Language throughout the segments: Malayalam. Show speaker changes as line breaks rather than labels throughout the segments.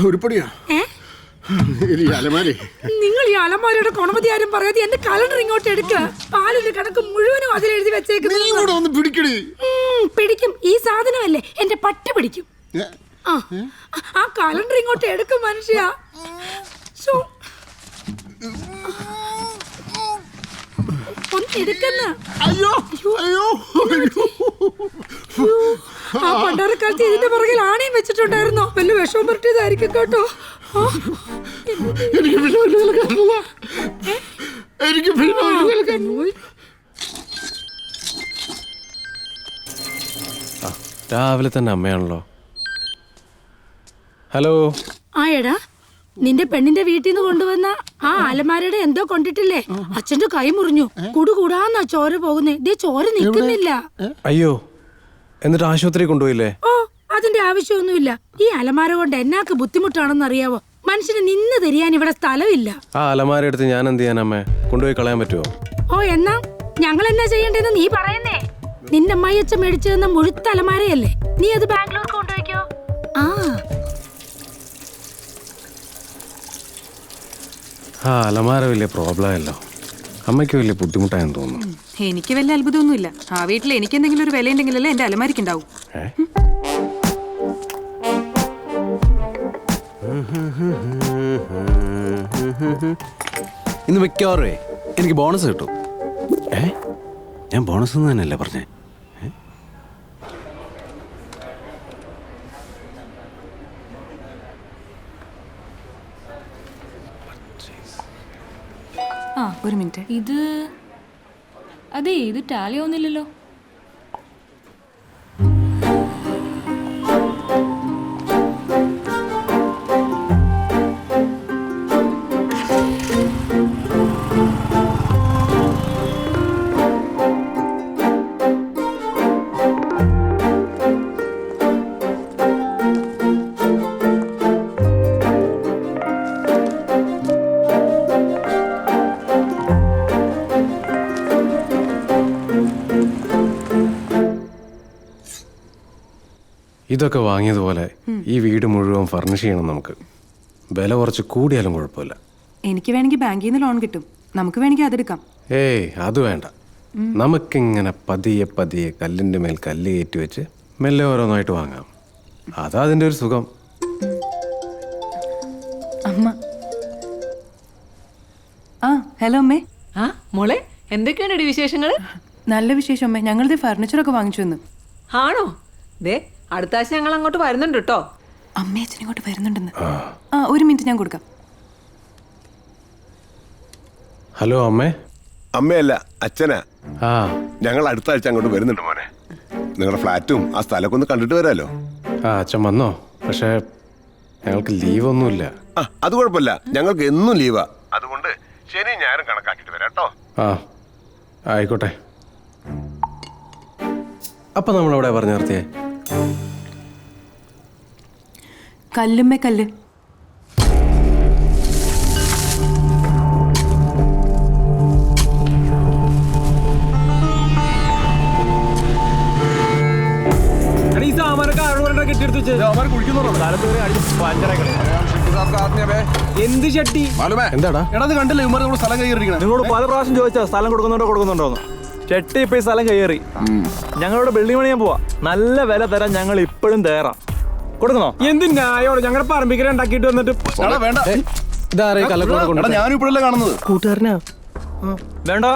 ഉരുപ്പടിയാ
നിങ്ങൾ ഈ അലമാരയുടെ കൊണമതി ആരും പറയാതെ എന്റെ കലണ്ടർ ഇങ്ങോട്ട് എടുക്ക. പാലിന്റെ കണക്ക് മുഴുവനും അതിലെഴുതി വെച്ചേക്കുന്നത്. പിടിക്കും. ഈ സാധനമല്ലേ എന്റെ പട്ടി പിടിക്കും. ആ കലണ്ടർ ഇങ്ങോട്ട് എടുക്കും മനുഷ്യ. ആ പണ്ടാരക്കാലത്ത് ഇതിന്റെ പുറകിൽ ആണയും വെച്ചിട്ടുണ്ടായിരുന്നോ? വല്ല വിഷവും പറ്റിയതായിരിക്കും കേട്ടോ.
രാവിലെ തന്നെ അമ്മയാണല്ലോ. ഹലോ.
ആ എടാ, നിന്റെ പെണ്ണിന്റെ വീട്ടിൽ നിന്ന് കൊണ്ടുവന്ന ആ അലമാരയുടെ എന്തോ കൊണ്ടിട്ടില്ലേ? അച്ഛന്റെ കൈ മുറിഞ്ഞു. കുടുകൂടാന്നാ ചോര പോകുന്നേ. ദേ ചോര നിൽക്കുന്നില്ല.
അയ്യോ, എന്നിട്ട് ആശുപത്രി കൊണ്ടുപോയില്ലേ?
ഓ, അതിന്റെ ആവശ്യമൊന്നുമില്ല. ഈ അലമാര കൊണ്ട് എന്നാക്ക് ബുദ്ധിമുട്ടാണെന്ന് അറിയാവോ? മനുഷ്യന് നിന്ന് തിരിയാൻ ഇവിടെ സ്ഥലമില്ല.
ആ അലമാര എടുത്ത് ഞാൻ എന്ത് ചെയ്യാൻ അമ്മേ? കൊണ്ടുപോയി കളയാൻ പറ്റുമോ?
ഓ, എന്നാ ഞങ്ങൾ എന്നാ ചെയ്യണ്ടെന്ന് നീ പറയുന്നേ? നിന്റെ അമ്മായിയച്ഛൻ മേടിച്ചു തന്ന മുഴുത്ത അലമാരയല്ലേ? നീ അത് ബാംഗ്ലൂർ കൊണ്ടുപോയിക്കോ.
ആ അലമാര വലിയ പ്രോബ്ലം അല്ലോ. അമ്മയ്ക്ക് വലിയ ബുദ്ധിമുട്ടായെന്ന് തോന്നുന്നു.
എനിക്ക് വലിയ അത്ഭുതമൊന്നുമില്ല. ആ വീട്ടിൽ എനിക്ക് എന്തെങ്കിലും ഒരു വില ഉണ്ടെങ്കിലല്ലേ എന്റെ അലമാരിക്ക് ഉണ്ടാവും.
ഇന്ന് മിക്കവാറേ എനിക്ക് ബോണസ് കിട്ടും. ഞാൻ ബോണസ് എന്ന് തന്നെയല്ലേ പറഞ്ഞേ?
ആ ഒരു മിനിറ്റ്.
ഇത് ടാലി ആവുന്നില്ലല്ലോ.
ഇതൊക്കെ വാങ്ങിയതുപോലെ ഈ വീട് മുഴുവൻ ഫർണിഷ് ചെയ്യണം നമുക്ക്. വില കുറച്ച് കൂടിയാലും കുഴപ്പമില്ല.
എനിക്ക് വേണമെങ്കിൽ ബാങ്കിൽ നിന്ന് ലോൺ കിട്ടും. നമുക്ക് വേണമെങ്കിൽ അതെടുക്കാം.
ഏയ് അത് വേണ്ട. നമുക്കിങ്ങനെ പതിയെ പതിയെ കല്ലിൻ്റെ മേൽ കല്ല് കയറ്റി വെച്ച് മെല്ലെ ഓരോന്നായിട്ട് വാങ്ങാം. അതാ അതിൻ്റെ ഒരു സുഖം.
അമ്മ. ആ ഹലോ അമ്മേ.
ആ മോളെ, എന്തൊക്കെയാണ് വിശേഷങ്ങൾ?
നല്ല വിശേഷം അമ്മേ. ഞങ്ങളിത് ഫർണിച്ചറൊക്കെ വാങ്ങിച്ചു വന്നു.
ആണോ? ദേ അടുത്ത ആഴ്ച ഞങ്ങൾ അങ്ങോട്ട് വരുന്നുണ്ട് കേട്ടോ.
അമ്മേ അച്ഛൻ ഇങ്ങോട്ട് വരുന്നുണ്ടെന്ന്. ആ ഒരു മിനിറ്റ് ഞാൻ കൊടുക്കാം.
ഹലോ അമ്മേ.
അമ്മയല്ല, അച്ഛനാ.
ആ
ഞങ്ങൾ അടുത്ത ആഴ്ച അങ്ങോട്ട് വരുന്നുണ്ട് മോനെ. നിങ്ങളുടെ ഫ്ലാറ്റും ആ സ്ഥലമൊക്കെ ഒന്ന് കണ്ടിട്ട് വരാലോ.
ആ അച്ഛൻ വന്നോ? പക്ഷേ ഞങ്ങൾക്ക് ലീവൊന്നുമില്ല.
ആ അത് കുഴപ്പമില്ല, ഞങ്ങൾക്ക് എന്നും ലീവാ. അതുകൊണ്ട് ശനി ഞായറും കണക്കാക്കിട്ട് വരാം കേട്ടോ.
ആ ആയിക്കോട്ടെ. അപ്പൊ നമ്മളെവിടെ പറഞ്ഞു നിർത്തിയേ?
കല്ലുമ്മേ കല്ല്.
എന്ത് ചട്ടി?
എന്താടാ?
കണ്ടില്ലേ ഇവന്മാർ സ്ഥലം കൈയറിയിരിക്കണം. നിങ്ങളോട് പല പ്രാവശ്യം ചോദിച്ചാ സ്ഥലം കൊടുക്കുന്നുണ്ടോന്ന്. ചെട്ടി ഇപ്പൊ ഈ സ്ഥലം കയ്യേറി. ഞങ്ങളോട് ബിൽഡിംഗ് പണിയാൻ പോവാ. നല്ല വില തരാൻ ഞങ്ങൾ ഇപ്പോഴും തയ്യാറാം. കൊടുക്കണോ? എന്തിനായോട് ഞങ്ങളുടെ പറമ്പിക്കര ഉണ്ടാക്കിട്ട് വന്നിട്ട് വേണ്ട.
ഞാനും ഇപ്പോഴല്ലേ കാണുന്നത്.
കൂട്ടുകാരനാ. വേണ്ട.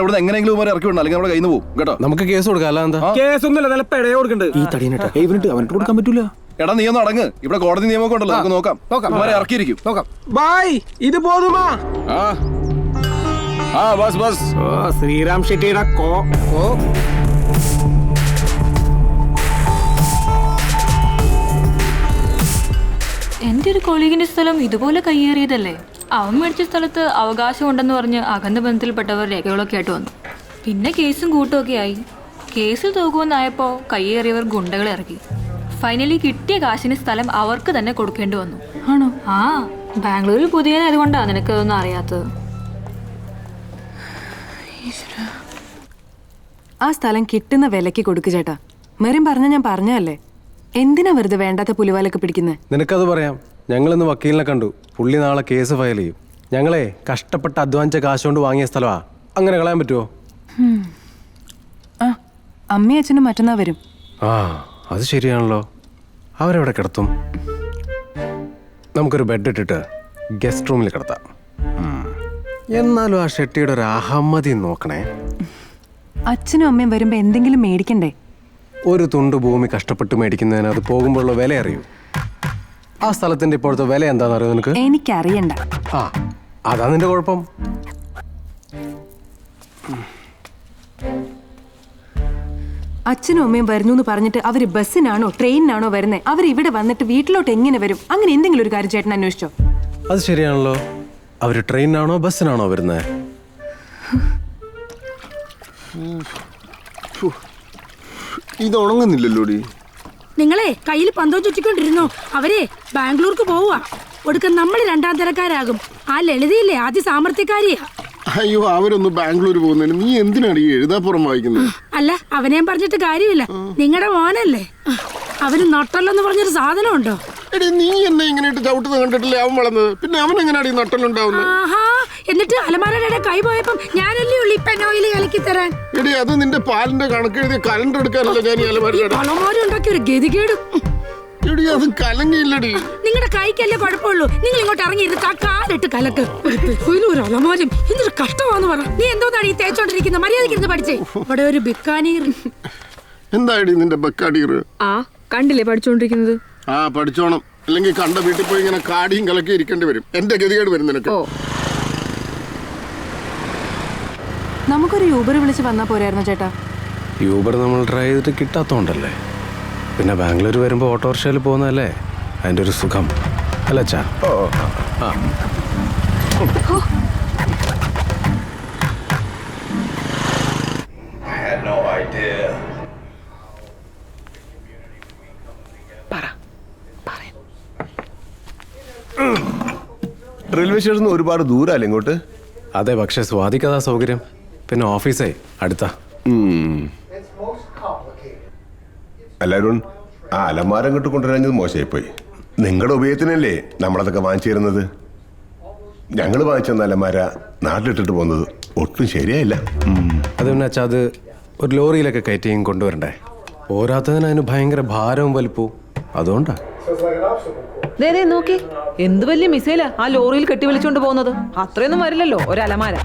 ഇവിടെ എങ്ങനെയെങ്കിലും ഇറക്കി വിടണം, അല്ലെങ്കിൽ നമ്മുടെ കയ്യിൽ നിന്ന് പോകും കേട്ടോ.
നമുക്ക് കേസ് കൊടുക്കാം. അല്ല എന്താ
കേസൊന്നുമില്ല, നല്ല പെടയെ കൊടുക്കണ്ട്. ഈ തടീനട്ട് അവനിട്ട് കൊടുക്കാൻ പറ്റൂല.
എടാ നീ ഒന്ന് അടങ്ങ്. ഇവിടെ കോടതി നിയമമൊക്കെ ഉണ്ടല്ലോ, നമുക്ക് നോക്കാം. ഇവരെ ഇറക്കിയിരിക്കും.
ബായ്, ഇത് പോതുമാ.
ബസ്
ശ്രീറാം ഷെട്ടിയുടെ
എന്റെ ഒരു കൊളീഗിന്റെ സ്ഥലം ഇതുപോലെ കയ്യേറിയതല്ലേ? അവൻ മേടിച്ച സ്ഥലത്ത് അവകാശം ഉണ്ടെന്ന് പറഞ്ഞ് അകന്ന ബന്ധത്തിൽപ്പെട്ടവർ രേഖകളൊക്കെ ആയിട്ട് വന്നു. പിന്നെ കേസും കൂട്ടുമൊക്കെ ആയി. കേസിൽ തോക്കുമെന്നായപ്പോൾ കയ്യേറിയവർ ഗുണ്ടകളെ ഇറക്കി. ഫൈനലി കിട്ടിയ കാശിന് സ്ഥലം അവർക്ക് തന്നെ കൊടുക്കേണ്ടി വന്നു.
ആണോ?
ആ ബാംഗ്ലൂരിൽ പുതിയതായതുകൊണ്ടാണ് നിനക്കതൊന്നും അറിയാത്തത്.
ആ സ്ഥലം കിട്ടുന്ന വിലക്ക് കൊടുക്കു ചേട്ടാ. മെറിൻ പറഞ്ഞ ഞാൻ പറഞ്ഞല്ലേ, എന്തിനാ വെറുതെ വേണ്ടാത്ത പുലിവാലൊക്കെ പിടിക്കുന്നത്?
നിനക്കത് പറയാം. ഞങ്ങളിന്ന് വക്കീലിനെ കണ്ടു. പുള്ളി നാളെ കേസ് ഫയൽ ചെയ്യും. ഞങ്ങളെ കഷ്ടപ്പെട്ട് അധ്വാനിച്ച കാശ് കൊണ്ട് വാങ്ങിയ സ്ഥലമാ. അങ്ങനെ കളയാൻ പറ്റുമോ?
ആ, അമ്മയും അച്ഛനും മറ്റന്നാ വരും.
ആ, അത് ശരിയാണല്ലോ. അവരെവിടെ കിടത്തും? നമുക്കൊരു ബെഡ് ഇട്ടിട്ട് ഗസ്റ്റ് റൂമിൽ കിടത്താം. എന്നാലും ആ ഷെട്ടിയുടെ ഒരു അഹമ്മതി നോക്കണേ.
അച്ഛനും അമ്മയും വരുമ്പോ എന്തെങ്കിലും മേടിക്കണ്ടേ?
ഒരു തുണ്ട് ഭൂമി കഷ്ടപ്പെട്ട് മേടിക്കുന്നതിന് അത് പോകുമ്പോഴുള്ള വില അറിയൂ. ആ സ്ഥലത്തിന്റെ ഇപ്പോഴത്തെ വില എന്താണെന്ന് അറിയോ നിനക്ക്?
എനിക്കറിയണ്ട.
ആ, അതാ നിന്റെ കുഴപ്പം.
അച്ഛനും അമ്മയും വരുന്നു എന്ന് പറഞ്ഞിട്ട് അവര് ബസ്സിനാണോ ട്രെയിനിനാണോ വരുന്നത്? അവർ ഇവിടെ വന്നിട്ട് വീട്ടിലോട്ട് എങ്ങനെ വരും? അങ്ങനെ എന്തെങ്കിലും ഒരു കാര്യം ചേട്ടൻ അന്വേഷിച്ചോ?
അത് ശരിയാണല്ലോ. അവര് ട്രെയിനിനാണോ ബസ്സിനാണോ വരുന്നത്?
ഇത് ഉണങ്ങുന്നില്ലല്ലോടി.
നിങ്ങളെ കയ്യിൽ പന്തോ ചുറ്റിക്കൊണ്ടിരുന്നോ? അവരെ ബാംഗ്ലൂർക്ക് പോവുക. ഒടുക്കം നമ്മൾ 2ാം തരക്കാരാകും. ആ ലളിതയില്ലേ ആദ്യ സാമർത്ഥ്യക്കാരിയാ.
അയ്യോ, അവരൊന്ന് ബാംഗ്ലൂർ പോകുന്നതിന് നീ എന്തിനാണ് ഈ എഴുതാപ്പുറം വായിക്കുന്നത്?
അല്ല, അവനെയും പറഞ്ഞിട്ട് കാര്യമില്ല. നിങ്ങളുടെ മോനല്ലേ. അവന് നട്ടല്ലെന്ന് പറഞ്ഞൊരു സാധനം ഉണ്ടോ?
എടി, നീ എന്നെ ഇങ്ങനെ ചവിട്ടുന്നത് കണ്ടിട്ടില്ലേ അവൻ വളർന്നത്? പിന്നെ അവൻ എങ്ങനെയാണ് ഈ നട്ടലുണ്ടാവുന്നത്?
ആഹാ, എന്നിട്ട് അലമാരയുടെ കൈ പോയപ്പം ഞാനല്ലേ ഉള്ളി പെനോയിൽ കലക്കി തരാൻ.
എടി, അത് നിന്റെ പാലിന്റെ കണക്കെഴുതിയ കലണ്ടർ എടുക്കാനല്ല ഞാൻ ഈ അലമാരയുടെ.
അലമാര ഉണ്ടാക്കിയ ഒരു ഗതികേടും.
എടി, അത് കലങ്ങിയില്ലടി.
നിങ്ങളുടെ കൈക്കല്ലേ കുഴപ്പമുള്ളൂ. നിങ്ങൾ ഇങ്ങോട്ട് ഇറങ്ങിയിരുന്ന് കാലിട്ട് കലക്ക്. ഒരു അലമാരം എന്തൊരു കഷ്ടമാന്ന് പറ. നീ എന്തോന്നാണ് ഈ തേച്ചോണ്ടിരിക്കുന്നത്? മര്യാദക്കിരുന്ന് പഠിച്ചേ. ഇവിടെ ഒരു ബിക്കാനീർ.
എന്താടി നിന്റെ ബക്കാടീർ?
ആ, കണ്ടില്ലേ പഠിച്ചോണ്ടിരിക്കുന്നത്?
ആ, പഠിച്ചോണം. അല്ലെങ്കിൽ കണ്ട വീട്ടിൽ പോയി ഇങ്ങനെ കാടിയും കലക്കി ഇരിക്കേണ്ടി വരും. എന്റെ ഗതികേട് വരും നിനക്ക്.
നമുക്കൊരു യൂബർ വിളിച്ച് വന്നാ പോരായിരുന്നോ ചേട്ടാ?
യൂബർ നമ്മൾ ട്രൈ ചെയ്തിട്ട് കിട്ടാത്തോണ്ടല്ലേ. പിന്നെ ബാംഗ്ലൂർ വരുമ്പോൾ ഓട്ടോറിക്ഷയിൽ പോകുന്നതല്ലേ അതിൻ്റെ ഒരു സുഖം അല്ല അച്ഛാ? ആ,
റെയിൽവേ സ്റ്റേഷനിൽ ഒരുപാട് ദൂരമല്ലേ ഇങ്ങോട്ട്?
അതെ, പക്ഷെ സ്വാതിക്കതാ സൗകര്യം. പിന്നെ ഓഫീസേ അടുത്താ.
എല്ലാവരും ആ അലമാര ഇങ്ങോട്ട് കൊണ്ടുവരാഞ്ഞത് മോശമായിപ്പോയി. നിങ്ങളുടെ ഉപയോഗത്തിനല്ലേ നമ്മളതൊക്കെ വാങ്ങിച്ചു തരുന്നത്. ഞങ്ങൾ വാങ്ങിച്ചെന്ന അലമാര നാട്ടിലിട്ടിട്ട് പോകുന്നത് ഒട്ടും ശരിയായില്ല.
അത് പിന്നെ അച്ഛാ, അത് ഒരു ലോറിയിലൊക്കെ കയറ്റിയും കൊണ്ടുവരണ്ടേ. പോരാത്തതിന് അതിന് ഭയങ്കര ഭാരവും വലിപ്പവും. അതുകൊണ്ടാ.
നോക്കി, എന്ത് വലിയ മിസൈലാ ആ ലോറിയിൽ കെട്ടി വിളിച്ചോണ്ട് പോകുന്നത്. അത്രയൊന്നും വരില്ലല്ലോ ഒരു അലമാര.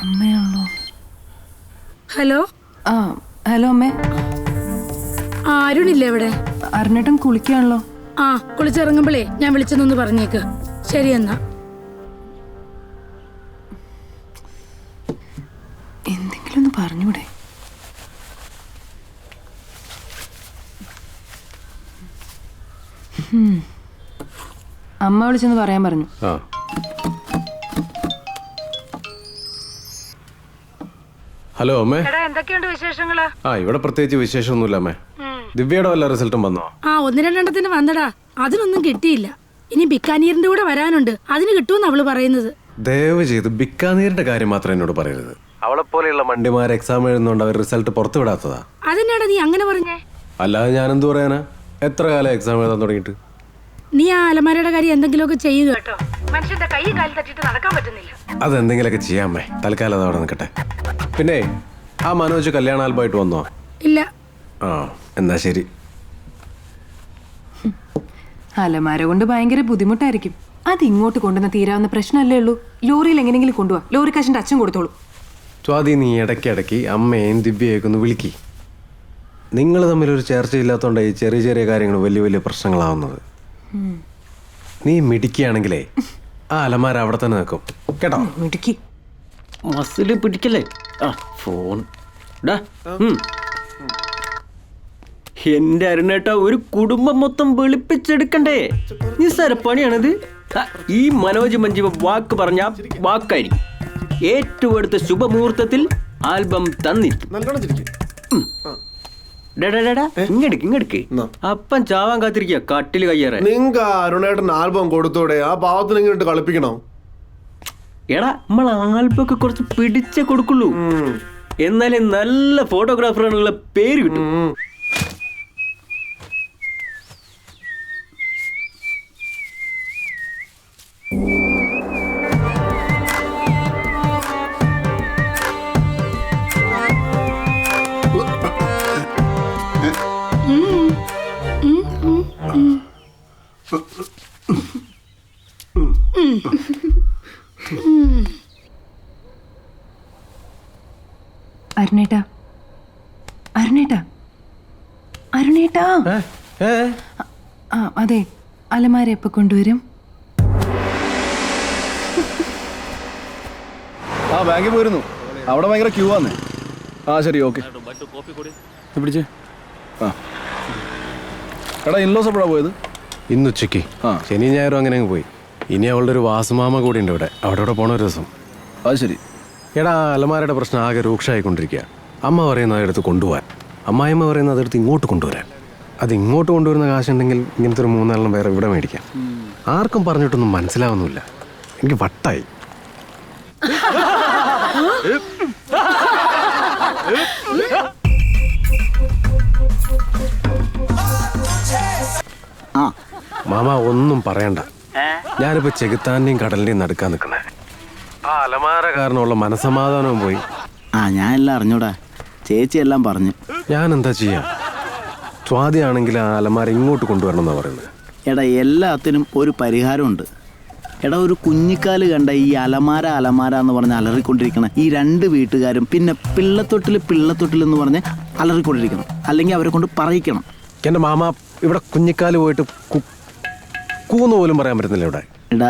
അമ്മയാണല്ലോ.
ഹലോ.
ആ, ഹലോ അമ്മേ.
അരുണില്ലേ ഇവിടെ?
അരുണേട്ടൻ കുളിക്കുകയാണല്ലോ.
ആ, കുളിച്ചിറങ്ങുമ്പോഴേ ഞാൻ വിളിച്ചെന്നൊന്ന് പറഞ്ഞേക്ക്. ശരി എന്നാ.
എന്തെങ്കിലും ഒന്ന് പറഞ്ഞൂടെ? അമ്മ വിളിച്ചെന്ന് പറയാൻ പറഞ്ഞു.
ആ, ഹലോ അമ്മേ.
എന്തൊക്കെയുണ്ട് വിശേഷങ്ങള്?
ആ, ഇവിടെ പ്രത്യേകിച്ച് വിശേഷമൊന്നുമില്ല അമ്മേ. ദിവ്യയുടെ വല്ല റിസൾട്ടും വന്നോ?
ആ, 1-2 വന്നടാ. അതിനൊന്നും കിട്ടിയില്ല. ഇനി ബിക്കാനീറിന്റെ കൂടെ വരാനുണ്ട്. അതിന് കിട്ടുമെന്ന് അവള് പറയുന്നത്.
ദയവ് ചെയ്ത് ബിക്കാനീറിന്റെ കാര്യം മാത്രം എന്നോട് പറയരുത്. അവളെ പോലെയുള്ള മണ്ടിമാർ എക്സാം എഴുതുന്നോണ്ട് അവർ റിസൾട്ട് പുറത്തു വിടാത്തതാ.
അതെന്നാടാ നീ അങ്ങനെ പറഞ്ഞേ?
അല്ലാതെ ഞാൻ എന്ത് പറയാനാ? എത്ര കാലം എക്സാം എഴുതാൻ തുടങ്ങിയിട്ട്.
നീ ആ അലമാരയുടെ കാര്യം എന്തെങ്കിലുമൊക്കെ ചെയ്യുക കേട്ടോ. മനുഷ്യന്റെ കൈയും കാലും തട്ടിട്ട് നടക്കാൻ പറ്റുന്നില്ല.
അതെന്തെങ്കിലുമൊക്കെ ചെയ്യാമേ. തൽക്കാലം അത് അവിടെ നിൽക്കട്ടെ. പിന്നെ ആ മനോജ് കല്യാണ ആൽബമായിട്ട് വന്നോ?
ഇല്ല.
ആ, എന്നാ ശരി.
അലമാര കൊണ്ട് ഭയങ്കര ബുദ്ധിമുട്ടായിരിക്കും. അത് ഇങ്ങോട്ട് കൊണ്ടുവന്ന് തീരാവുന്ന പ്രശ്നമല്ലേ ഉള്ളൂ. ലോറിയിൽ എങ്ങനെയെങ്കിലും കൊണ്ടുപോവാ. ലോറി കാശിന്റെ അച്ഛൻ കൊടുത്തോളൂ.
സ്വാതി, നീ ഇടയ്ക്കിടയ്ക്ക് അമ്മയും ദിവ്യയൊക്കെ ഒന്ന് വിളിക്കി. നിങ്ങൾ തമ്മിലൊരു ചർച്ചയില്ലാത്തതുകൊണ്ട് ഈ ചെറിയ ചെറിയ കാര്യങ്ങൾ വലിയ വലിയ പ്രശ്നങ്ങളാവുന്നത്. നീ മിടിക്കുകയാണെങ്കിലേ ആ അലമാര അവിടെ തന്നെ നിൽക്കും കേട്ടോ.
മിടുക്കി.
മസില് പിടിക്കല്ലേ. ആ, ഫോൺ. എന്റെ അരുണേട്ട, ഒരു കുടുംബം മൊത്തം വെളുപ്പിച്ചെടുക്കണ്ടേ? നിസ്സാര പണിയാണിത്. ഈ മനോജ് മഞ്ജീവ വാക്ക് പറഞ്ഞ വാക്കായിരിക്കും. ഏറ്റവും അടുത്ത ശുഭമുഹൂർത്തത്തിൽ ആൽബം തന്നിരിക്കും. ഇങ്ങെടുക്ക് അപ്പൻ ചാവാൻ കാത്തിരിക്കുക കട്ടില് കയ്യേറെ.
നിങ്ങ അരുണേട്ടൻ ആൽബം കൊടുത്തോടെ ആ പാവത്തിന് ഇങ്ങോട്ട് കളിപ്പിക്കണോ?
എടാ നമ്മൾ ആൽബൊക്കെ കുറച്ച് പിടിച്ചേ കൊടുക്കുള്ളൂ, എന്നാലേ നല്ല ഫോട്ടോഗ്രാഫറുള്ള പേര് കിട്ടും.
അരുണേട്ടാ, അരുണേട്ടാ, അരുണേട്ടാ. ആ അതെ, അലമാര എപ്പോ കൊണ്ടുവരും?
ആ ബാങ്കിൽ പോയിരുന്നു, അവിടെ ഭയങ്കര ക്യൂ ആന്നേ. ആ ശരി, ഓക്കെ. പിടിച്ചേ. ആ എടാ, ഇൻലോസ് എപ്പോഴാണ് പോയത്?
ഇന്നുച്ചയ്ക്ക്. ശനി ഞായറും അങ്ങനെ അങ്ങ് പോയി. ഇനി അവളുടെ ഒരു വാസുമാമ കൂടി ഉണ്ട് ഇവിടെ, അവിടെ പോണ ഒരു ദിവസം.
അത് ശരി.
എടാ, അലമാരയുടെ പ്രശ്നം ആകെ രൂക്ഷമായിക്കൊണ്ടിരിക്കുക. അമ്മ പറയുന്നത് അതെടുത്ത് കൊണ്ടുപോകാൻ, അമ്മായിമ്മ പറയുന്നത് അതെടുത്ത് ഇങ്ങോട്ട് കൊണ്ടുവരാൻ. അത് ഇങ്ങോട്ട് കൊണ്ടുവരുന്ന കാശുണ്ടെങ്കിൽ ഇങ്ങനത്തെ ഒരു 3-4 വേറെ ഇവിടെ മേടിക്കാം. ആർക്കും പറഞ്ഞിട്ടൊന്നും മനസ്സിലാവുന്നില്ല. എനിക്ക് വട്ടായി. മാമ ഒന്നും പറയണ്ട, ഞാനിപ്പോ ചെകുത്താന്റെയും കടലിന്റെയും നടുക്കാൻ നിൽക്കുന്നേ. ആ അലമാര കാരണമുള്ള മനസമാധാനവും പോയി.
ഞാൻ എല്ലാം അറിഞ്ഞൂടാ, ചേച്ചി എല്ലാം പറഞ്ഞു.
ഞാൻ എന്താ ചെയ്യാ? സ്വാതിയാണെങ്കിൽ ആ അലമാര ഇങ്ങോട്ട് കൊണ്ടുവരണം എന്നാ പറയുന്നത്.
എടാ, എല്ലാത്തിനും ഒരു പരിഹാരമുണ്ട്. എടാ, ഒരു കുഞ്ഞിക്കാല് കണ്ട ഈ അലമാര അലമാര എന്ന് പറഞ്ഞ് അലറിക്കൊണ്ടിരിക്കണം ഈ 2 വീട്ടുകാരും, പിന്നെ പിള്ളത്തൊട്ടിൽ എന്ന് പറഞ്ഞ് അലറിക്കൊണ്ടിരിക്കണം. അല്ലെങ്കിൽ അവരെ കൊണ്ട് പറയിക്കണം.
എൻ്റെ മാമ ഇവിടെ കുഞ്ഞിക്കാല് പോയിട്ട് കൂന്ന് പോലും പറയാൻ പറ്റുന്നില്ല ഇവിടെ.
എടാ,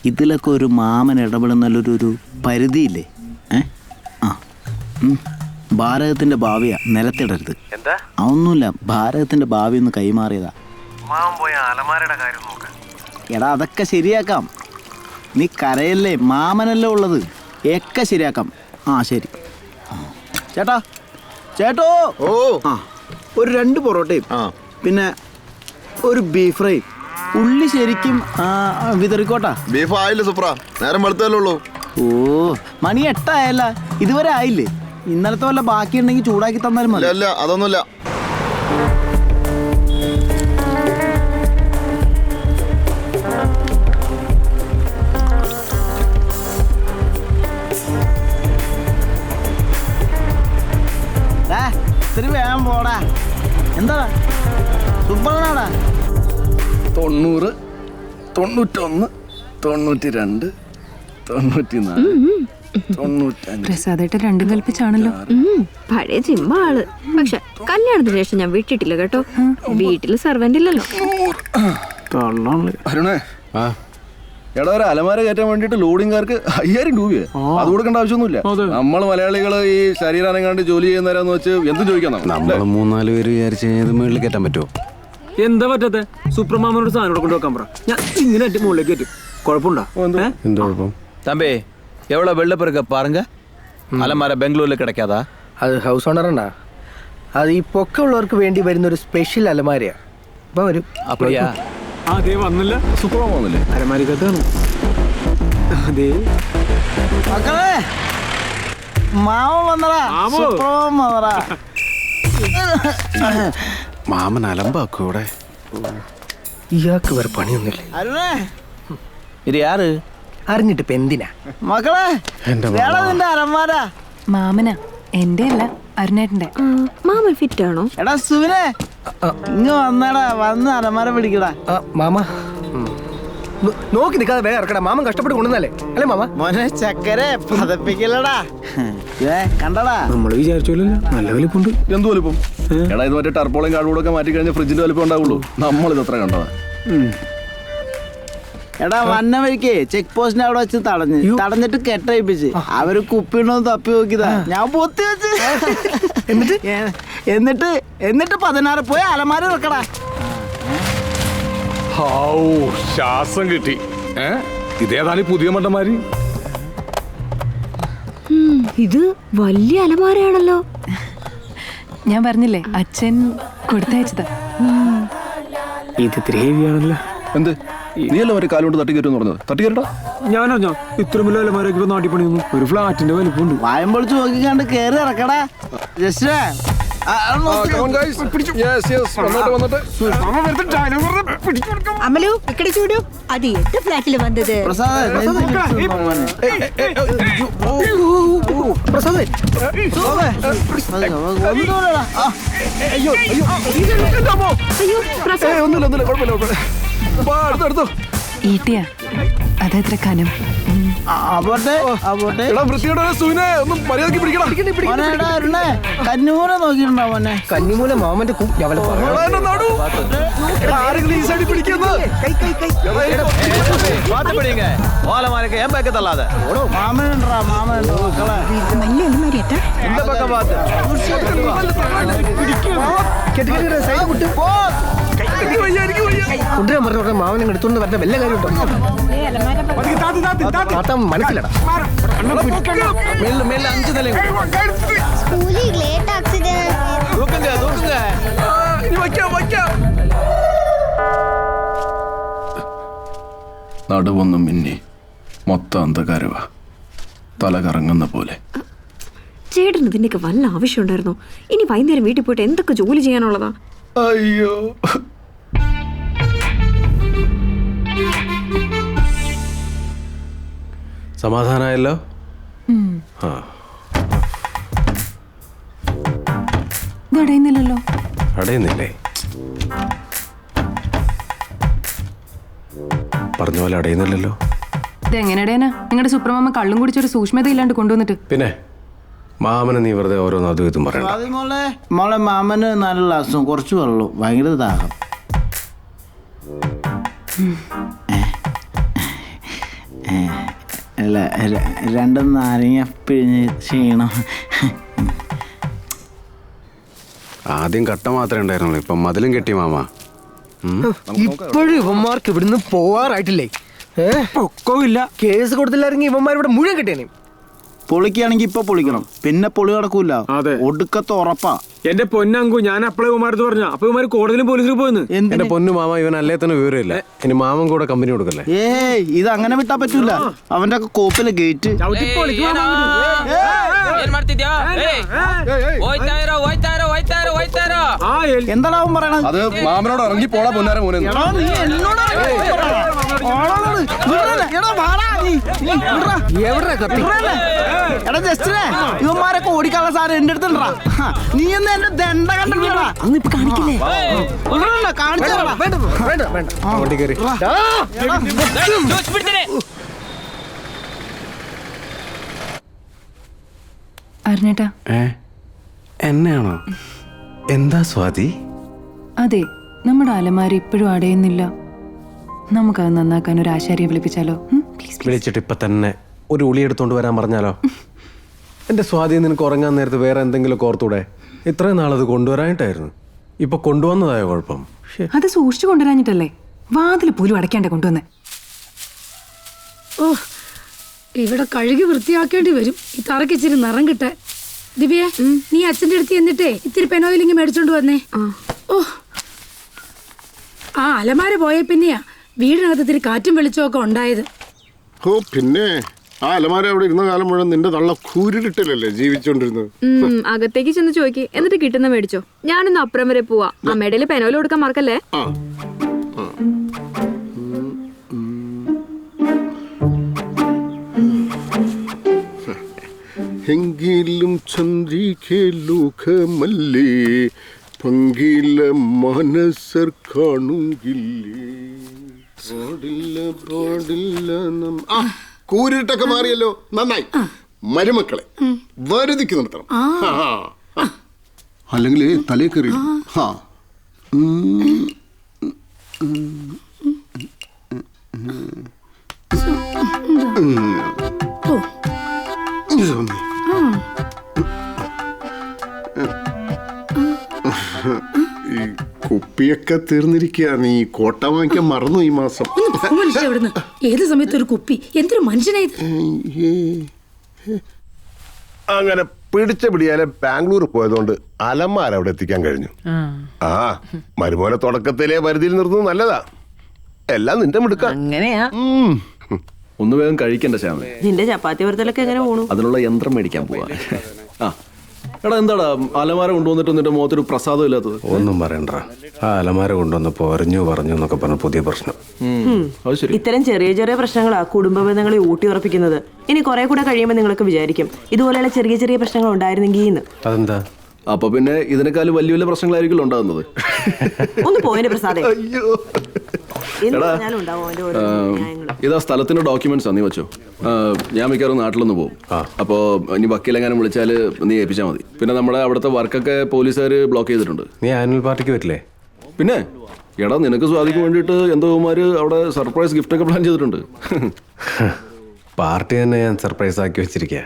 ഇതിലൊക്കെ ഒരു മാമൻ ഇടപെടുന്നല്ലൊരു പരിധിയില്ലേ? ഭാരതത്തിന്റെ ഭാവിയാ, നിലത്തിടരുത്.
എന്താ?
അതൊന്നുമില്ല, ഭാരതത്തിന്റെ ഭാവി ഒന്ന് കൈമാറിയതാ. എടാ, അതൊക്കെ ശരിയാക്കാം. നീ കരയല്ലേ, മാമനല്ലേ ഉള്ളത്, ഒക്കെ ശരിയാക്കാം. ആ ശരി. ചേട്ടോ. ഓ, ഒരു 2 പൊറോട്ടയും പിന്നെ ഒരു ബീഫ് ഫ്രൈ. ഉള്ളി ശരിക്കും വിതറിക്കോട്ടാ.
ബീഫ് ആയില്ല സുപ്ര, നേരം വെളുത്തല്ലേ ഉള്ളൂ.
ഓ, മണി 8 ആയല്ല, ഇതുവരെ ആയില്ലേ? ഇന്നലത്തെ വല്ല ബാക്കി ഉണ്ടെങ്കിൽ ചൂടാക്കി തന്നാലും മതി.
അല്ല, അതൊന്നുമില്ല.
ഇത്തിരി വേഗം പോടാ. എന്താടാ സുബ്രഹ്മണ്യനാടാ?
90, 91, 92, 94, 95.
പ്രസാദേട്ട രണ്ടും കൽപ്പിച്ചാണല്ലോ.
പഴയ ജിമ്മ ആള്. പക്ഷെ കല്യാണത്തിന് ശേഷം ഞാൻ വിട്ടിട്ടില്ല കേട്ടോ. വീട്ടില് സെർവന്റ് ഇല്ലല്ലോ.
അരുണേ, എടാ, ഒരു അലമാര കയറ്റാൻ വേണ്ടിട്ട് ലോഡിംഗുകാർക്ക് 5000 രൂപയെ അത് കൊടുക്കേണ്ട ആവശ്യമൊന്നുമില്ല. നമ്മൾ മലയാളികൾ ഈ ശരീരം ജോലി ചെയ്യുന്നവരാന്ന് വെച്ച് എന്തും ചോദിക്കാം.
നമ്മൾ 3-4 പേര് വിചാരിച്ച് ഏത് മുകളിൽ കയറ്റാൻ പറ്റുമോ?
എന്താ പറ്റാത്ത? സുപ്രമാമനോട് സാധനം കൊണ്ട് വെക്കാൻ പറ, ഞാൻ ഇങ്ങനെ മുകളിലേക്ക് കയറ്റും. കുഴപ്പമുണ്ടോ?
എന്ത് കുഴപ്പം?
தம்பி எவ்வளோ வெள்ளப்பெருக்க பாருங்க. அலமார பெங்களூர்ல கிடைக்காதா?
അത് ഹൗസ് ഓണറാണ്ടാ. അത് ഈ പൊക്കമുള്ളവർക്ക് വേണ്ടി വരുന്ന ഒരു സ്പെഷ്യൽ അലമാരയാ. ഇപ്പൊ വരും.
அப்படியா?
അതേ വന്നില്ല.
സുപ്രമ വന്നില്ലേ?
അലമാരിക്കകത്താണ്. അതെ
മക്കളെ, മാമൻ വന്നടാ. സുപ്രഭം വന്നടാ.
മാമൻ അലമ്പാക്കും ഇവിടെ.
ഇയാൾക്ക് വേറെ പണിയൊന്നുമില്ലേ?
അരുണേ,
இது யாரு?
അറിഞ്ഞിട്ട് ഇപ്പൊ എന്തിനാ?
മക്കളെ, നിന്റെ അലമാര.
മാമനാ, എന്റെ അല്ല, അരുണേട്ടന്റെ.
മാമൻ ഫിറ്റ് ആണോ?
എടാ സുവിനെ, ഇങ്ങ് വന്നടാ, വന്ന് അലമാര പിടിക്കടാ.
മാമ നോക്കി നിൽക്കാതെ വേഗം ഇറക്കടാ. മാമൻ കഷ്ടപ്പെട്ട് കൊണ്ടുവന്നല്ലേ അല്ലേ മാമ?
മോനെ ചക്കരെ പതപ്പിക്കലടാ. കണ്ടടാ,
നമ്മള് വിചാരിച്ചോല്ലോ നല്ല വലിപ്പുണ്ട്.
എന്ത് വലിപ്പം? എടാ, ഇത് മറ്റേ ടർപ്പോളും കാർഡ്ബോർഡൊക്കെ മാറ്റി കഴിഞ്ഞാൽ ഫ്രിഡ്ജിന്റെ വലിപ്പം ഉണ്ടാവുള്ളൂ. നമ്മളിത് എത്ര കണ്ടതാ?
എടാ, വന്ന വഴിക്ക് ചെക്ക് പോസ്റ്റിന്റെ അവിടെ വെച്ച് തടഞ്ഞിട്ട് കെട്ടയിപ്പിച്ച് അവര് കുപ്പിണ്ടോന്ന് തപ്പി നോക്കിയതാ. ഞാൻ പൊത്തി വെച്ച് എന്നിട്ട് 16 പോയി അലമാര വെക്കടാ.
ശ്വാസം കിട്ടി. ഇതേതായാലും പുതിയ മണ്ടന്മാര്.
ഇത് വലിയ അലമാരയാണല്ലോ.
ഞാൻ പറഞ്ഞില്ലേ അച്ഛൻ കൊടുത്തയച്ചതാ.
ഇത് ഇത്തിരി ഹെവിയാണല്ലോ.
എന്ത് നീയല്ലോ ഒരു കാലുകൊണ്ട് തട്ടിക്കയറ്റെന്ന് പറഞ്ഞത്? തട്ടിക്കയറടാ.
ഞാനറിഞ്ഞോ ഇത്ര വലിയ അലമാരൊക്കെ ഇപ്പൊ നാട്ടിൽ പണിയൊന്നും ഒരു ഫ്ലാറ്റിന്റെ വലിപ്പമുണ്ട്.
വായം പൊളിച്ച് നോക്കിക്കാണ്ട് കേറി ഇറക്കടാ. ജസ്റ്റ്
അമലു ഇക്കടെ ചൂടു അത് എട്ട് ഫ്ലാറ്റിൽ വന്നത്.
ഈട്ടിയാ അതെത്ര കനം?
കന്നിമൂല നോക്കിയിട്ടുണ്ടോ മോനെ?
കന്നിമൂല മാമന്റെ
മാമനുണ്ടാ മാമനുണ്ടോ മക്കളെ?
മാമനെ എടുത്തോണ്ട് വരേണ്ട വല്ല കാര്യമുണ്ടോ? മനസ്സിലടാ.
നടുവൊന്നും മിന്നി മൊത്തം അന്ധകാരവാ, തല കറങ്ങുന്ന പോലെ.
ചേട്ടന് ഇതിന്റെയൊക്കെ വല്ല ആവശ്യം ഉണ്ടായിരുന്നോ? ഇനി വൈകുന്നേരം വീട്ടിൽ പോയിട്ട് എന്തൊക്കെ ജോലി ചെയ്യാനുള്ളതാ?
അയ്യോ,
സമാധാനമായല്ലോ? ആ
ഇത് അടയുന്നില്ലല്ലോ.
അടയുന്നില്ലേ? പറഞ്ഞ പോലെ അടയുന്നില്ലല്ലോ.
ഇത് എങ്ങനെ അടയാനാ? നിങ്ങളുടെ സുപ്രമാമ കള്ളും കുടിച്ചൊരു സൂക്ഷ്മത ഇല്ലാണ്ട് കൊണ്ടുവന്നിട്ട്.
പിന്നെ മാമനെ നീ വെറുതെ ഓരോന്ന് അതും ഇതും പറയണ്ട.
മോളെ മാമന് 4 ഗ്ലാസും കുറച്ച് വെള്ളവും, ഭയങ്കര ദാഹം. അല്ല 2 നാരങ്ങ പിഴിഞ്ഞ് ചെയ്യണം.
ആദ്യം കട്ട മാത്രമേ ഉണ്ടായിരുന്നുള്ളൂ, ഇപ്പം മതിലും കെട്ടി മാമ.
ഇപ്പോഴും ഇവന്മാർക്ക് ഇവിടുന്ന് പോവാറായിട്ടില്ലേ?
പൊക്കമില്ല.
കേസ് കൊടുത്തില്ലായിരുന്നെങ്കിൽ ഇവന്മാർ ഇവിടെ മുഴുവൻ കിട്ടിയേനെ.
പൊളിക്കുകയാണെങ്കിൽ ഇപ്പൊ പൊളിക്കണം, പിന്നെ പൊളി നടക്കൂല. ഒടുക്കത്തെ ഉറപ്പാ.
എന്റെ പൊന്നങ്കു, ഞാൻ അപ്പളെ കുമാരത്ത് പറഞ്ഞ അപ്പൊ ഇവന്മാര് കോടതിയിലും പോലീസിലും പോയെന്ന്.
എന്റെ പൊന്നു മാമ, ഇവൻ അല്ലേ തന്നെ വിവരമില്ല. ഇനി മാമൻ കൂടെ കമ്പനി കൊടുക്കല്ലേ?
ഏയ് ഇത് അങ്ങനെ വിട്ടാ പറ്റൂല. അവന്റെ ഒക്കെ കോപ്പിലെ ഗേറ്റ് എന്താടാ അവൻ പറയണത്?
അത് മാമനോട് ഇറങ്ങി പോടാ പൊന്നാര മോനെ.
ഇവന്മാരൊക്കെ ഓടിക്കാനുള്ള സാധനം എന്റെ അടുത്തുണ്ടാ. നീ എന്ന് എന്റെ ദണ്ട കണ്ടിട്ടാ കാണിക്കില്ലേ?
അറിഞ്ഞേട്ടാ,
എന്നെയാണോ? എന്താ സ്വാതി?
അതെ, നമ്മുടെ അലമാരി ഇപ്പോഴും അടയുന്നില്ല. നമുക്കത് നന്നാക്കാൻ ഒരു ആശാരിയെ വിളിപ്പിച്ചാലോ?
വിളിച്ചിട്ട് ഇപ്പൊ തന്നെ ഒരു ഉളി എടുത്തോണ്ട് വരാൻ പറഞ്ഞാലോ? എന്റെ സ്വാതി, നിനക്ക് ഉറങ്ങാൻ നേരത്ത് വേറെ എന്തെങ്കിലും ഓർത്തൂടെ? ഇത്രയും നാളത് കൊണ്ടുവരാനായിട്ടായിരുന്നു, ഇപ്പൊ കൊണ്ടുവന്നതായോ കുഴപ്പം?
അത് സൂക്ഷിച്ചു കൊണ്ടുവരാഞ്ഞിട്ടല്ലേ? വാതിൽ പോലും അടയ്ക്കാണ്ട കൊണ്ടുവന്നേ.
ഓ, ഇവിടെ കഴുകി വൃത്തിയാക്കേണ്ടി വരും ഈ തറക്ക് ഇച്ചിരി നിറം കിട്ടെ. ദിവ്യ, നീ അച്ഛൻ്റെ അടുത്ത് എന്നിട്ടേ ഇത്തിരി പെനോയിലിങ്ങി മേടിച്ചോണ്ട് വന്നേ. ഓ, ആ അലമാര പോയ പിന്നെയാ വീടിനകത്ത് ഇത്തിരി കാറ്റും വെളിച്ചമൊക്കെ ഉണ്ടായത്.
ഓ പിന്നെ ആ അലമാര അവിടെ ഇരുന്ന കാലം മുഴുവൻ നിന്റെ തള്ള കൂരിട്ടില്ലല്ലേ ജീവിച്ചോണ്ടിരുന്നത്.
അകത്തേക്ക് ചെന്ന് ചോദിക്ക്, എന്നിട്ട് കിട്ടുന്ന മേടിച്ചോ. ഞാനൊന്ന് അപ്പുറം വരെ പോവാ. അമ്മയുടെ പെനോയിൽ കൊടുക്കാൻ മറക്കല്ലേ.
എങ്കിലും ചന്ദ്രികെ ലോകമല്ലേ പങ്കില മനസ്സർ കാണുകില്ലേ. കൂരിട്ടൊക്കെ മാറിയല്ലോ, നന്നായി. മരുമക്കളെ വരുതിക്ക് നിർത്തണം, അല്ലെങ്കിൽ തലേ കയറി. ഈ കുപ്പിയൊക്കെ തീർന്നിരിക്കുക. നീ കോട്ട വാങ്ങിക്കാൻ മറന്നു ഈ മാസം.
ഏത് സമയത്ത് ഒരു കുപ്പി, എന്തൊരു മനുഷ്യനായത്.
അങ്ങനെ പിടിച്ച പിടിയാലെ ബാംഗ്ലൂർ പോയതുകൊണ്ട് അലമാര അവിടെ എത്തിക്കാൻ കഴിഞ്ഞു. ആ മരുമോനെ തുടക്കത്തിലെ പരിധിയിൽ നിർത്തുന്നത് നല്ലതാ. എല്ലാം നിന്റെ മിടുക്ക.
അങ്ങനെയാ.
ഒന്ന് വേഗം കഴിക്കണ്ട ശ്യാമ.
നിന്റെ ചപ്പാത്തി വറുത്തലൊക്കെ എങ്ങനെ പോണു?
അതിനുള്ള യന്ത്രം മേടിക്കാൻ പോവാ. ആ എടാ എന്താടാ അലമാര കൊണ്ടുവന്നിട്ട് നിന്റെ മുഖത്തൊരു പ്രസാദം ഇല്ലാത്തത്?
ഒന്നും പറയണ്ട. ആ അലമാര കൊണ്ടുവന്നപ്പോ പറഞ്ഞു എന്നൊക്കെ പറഞ്ഞ പുതിയ പ്രശ്നം.
അത് ശരി.
ഇത്തരം ചെറിയ ചെറിയ പ്രശ്നങ്ങളാ കുടുംബ ബന്ധങ്ങളെ ഊട്ടി ഉറപ്പിക്കുന്നത്. ഇനി കുറെ കൂടെ കഴിയുമ്പോൾ നിങ്ങൾക്ക് വിചാരിക്കും ഇതുപോലെയുള്ള ചെറിയ ചെറിയ പ്രശ്നങ്ങൾ ഉണ്ടായിരുന്നെങ്കിൽ.
അതെന്താ?
അപ്പൊ പിന്നെ ഇതിനേക്കാളും വലിയ വലിയ പ്രശ്നങ്ങളായിരിക്കും ഉണ്ടാകുന്നത്.
ഒന്ന് പോയിന്റെ പ്രസാദേ.
എടാ ഇതാ സ്ഥലത്തിന്റെ ഡോക്യുമെന്റ്സ് നീ വെച്ചോ. ഞാൻ മിക്കവാറും നാട്ടിലൊന്ന് പോകും. അപ്പോ ഇനി വക്കീലെങ്ങാനും വിളിച്ചാല് നീ ഏൽപ്പിച്ചാൽ മതി. പിന്നെ നമ്മുടെ അവിടുത്തെ വർക്കൊക്കെ പോലീസുകാർ ബ്ലോക്ക് ചെയ്തിട്ടുണ്ട്.
നീ ആനുവൽ പാർട്ടിക്ക് വരില്ലേ?
പിന്നെ എടാ നിനക്ക് സ്വാധിക്ക് വേണ്ടിയിട്ട് എന്തോമാര് അവിടെ സർപ്രൈസ് ഗിഫ്റ്റ് ഒക്കെ പ്ലാൻ ചെയ്തിട്ടുണ്ട്.
പാർട്ടി തന്നെ ഞാൻ സർപ്രൈസ് ആക്കി വെച്ചിരിക്കുക.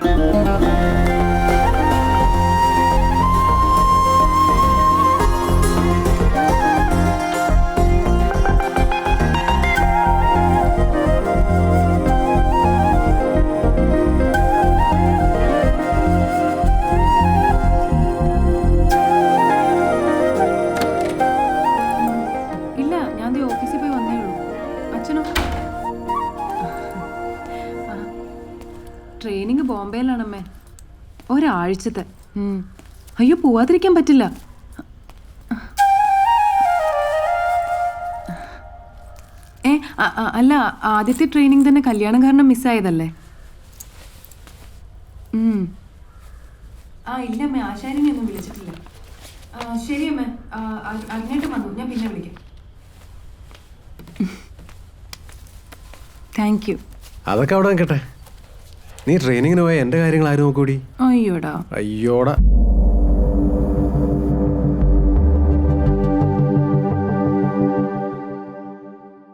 ട്രെയിനിങ് ബോംബെയിലാണമ്മേ, ഒരാഴ്ചത്തെ. അയ്യോ പോവാതിരിക്കാൻ പറ്റില്ല. അല്ല ആദ്യത്തെ ട്രെയിനിങ് തന്നെ കല്യാണം കാരണം മിസ്സായതല്ലേ? ഇല്ല അമ്മേ, ആശാരിനെ ഒന്നും വിളിച്ചിട്ടില്ല. ശരി അമ്മേ, അങ്ങോട്ട് വന്നു, ഞാൻ പിന്നെ വിളിക്കാം. Thank you.
അതൊക്കെ അവിടെ നിൽക്കട്ടെ. നീ ട്രെയിനിങ്ങിന് പോയ എന്റെ കാര്യങ്ങൾ ആരും നോക്കൂടി?
അയ്യോടാ.
അയ്യോടാ.